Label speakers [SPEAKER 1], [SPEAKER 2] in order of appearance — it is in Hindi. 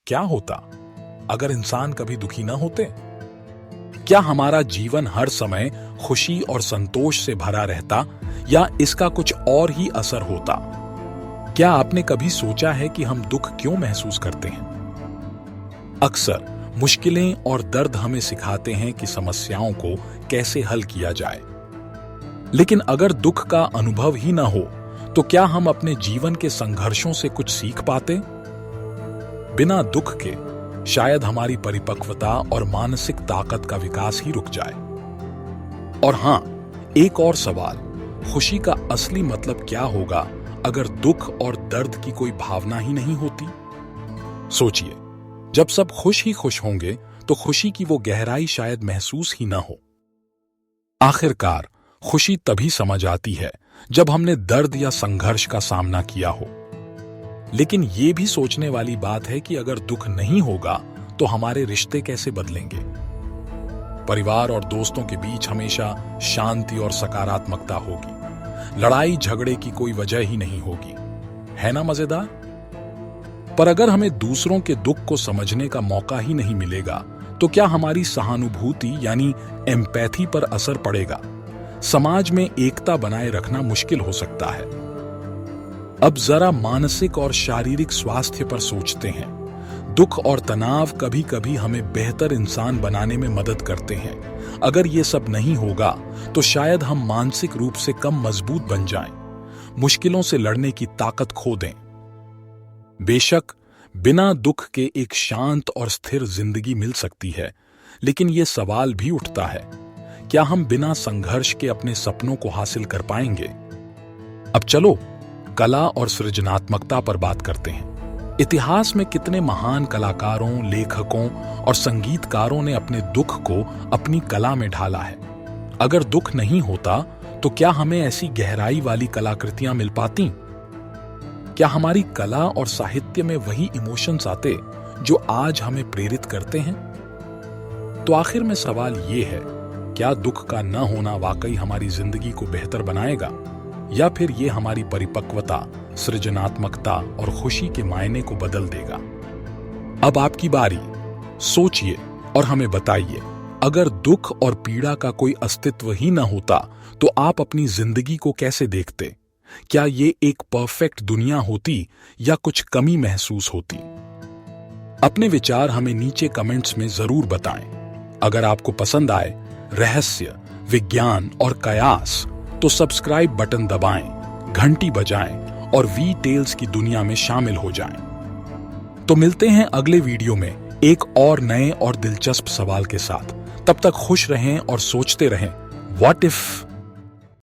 [SPEAKER 1] क्या होता अगर इंसान कभी दुखी ना होते? क्या हमारा जीवन हर समय खुशी और संतोष से भरा रहता या इसका कुछ और ही असर होता? क्या आपने कभी सोचा है कि हम दुख क्यों महसूस करते हैं? अक्सर मुश्किलें और दर्द हमें सिखाते हैं कि समस्याओं को कैसे हल किया जाए। लेकिन अगर दुख का अनुभव ही ना हो तो क्या हम अपने जीवन के संघर्षों से कुछ सीख पाते? बिना दुख के शायद हमारी परिपक्वता और मानसिक ताकत का विकास ही रुक जाए। और हां, एक और सवाल, खुशी का असली मतलब क्या होगा अगर दुख और दर्द की कोई भावना ही नहीं होती? सोचिए, जब सब खुश ही खुश होंगे तो खुशी की वो गहराई शायद महसूस ही ना हो। आखिरकार खुशी तभी समझ आती है जब हमने दर्द या संघर्ष का सामना किया हो। लेकिन यह भी सोचने वाली बात है कि अगर दुख नहीं होगा तो हमारे रिश्ते कैसे बदलेंगे? परिवार और दोस्तों के बीच हमेशा शांति और सकारात्मकता होगी, लड़ाई झगड़े की कोई वजह ही नहीं होगी। है ना मजेदार? पर अगर हमें दूसरों के दुख को समझने का मौका ही नहीं मिलेगा तो क्या हमारी सहानुभूति यानी एम्पैथी पर असर पड़ेगा? समाज में एकता बनाए रखना मुश्किल हो सकता है। अब जरा मानसिक और शारीरिक स्वास्थ्य पर सोचते हैं। दुख और तनाव कभी कभी हमें बेहतर इंसान बनाने में मदद करते हैं। अगर ये सब नहीं होगा तो शायद हम मानसिक रूप से कम मजबूत बन जाएं, मुश्किलों से लड़ने की ताकत खो दें। बेशक बिना दुख के एक शांत और स्थिर जिंदगी मिल सकती है, लेकिन यह सवाल भी उठता है, क्या हम बिना संघर्ष के अपने सपनों को हासिल कर पाएंगे? अब चलो कला और सृजनात्मकता पर बात करते हैं। इतिहास में कितने महान कलाकारों, लेखकों और संगीतकारों ने अपने दुख को अपनी कला में ढाला है। अगर दुख नहीं होता तो क्या हमें ऐसी गहराई वाली कलाकृतियां मिल पाती? क्या हमारी कला और साहित्य में वही इमोशंस आते जो आज हमें प्रेरित करते हैं? तो आखिर में सवाल ये है, क्या दुख का न होना वाकई हमारी जिंदगी को बेहतर बनाएगा या फिर ये हमारी परिपक्वता, सृजनात्मकता और खुशी के मायने को बदल देगा? अब आपकी बारी, सोचिए और हमें बताइए, अगर दुख और पीड़ा का कोई अस्तित्व ही न होता तो आप अपनी जिंदगी को कैसे देखते? क्या ये एक परफेक्ट दुनिया होती या कुछ कमी महसूस होती? अपने विचार हमें नीचे कमेंट्स में जरूर बताएं। अगर आपको पसंद आए रहस्य, विज्ञान और कयास तो सब्सक्राइब बटन दबाएं, घंटी बजाएं और वी टेल्स की दुनिया में शामिल हो जाएं। तो मिलते हैं अगले वीडियो में एक और नए और दिलचस्प सवाल के साथ। तब तक खुश रहें और सोचते रहें, व्हाट इफ।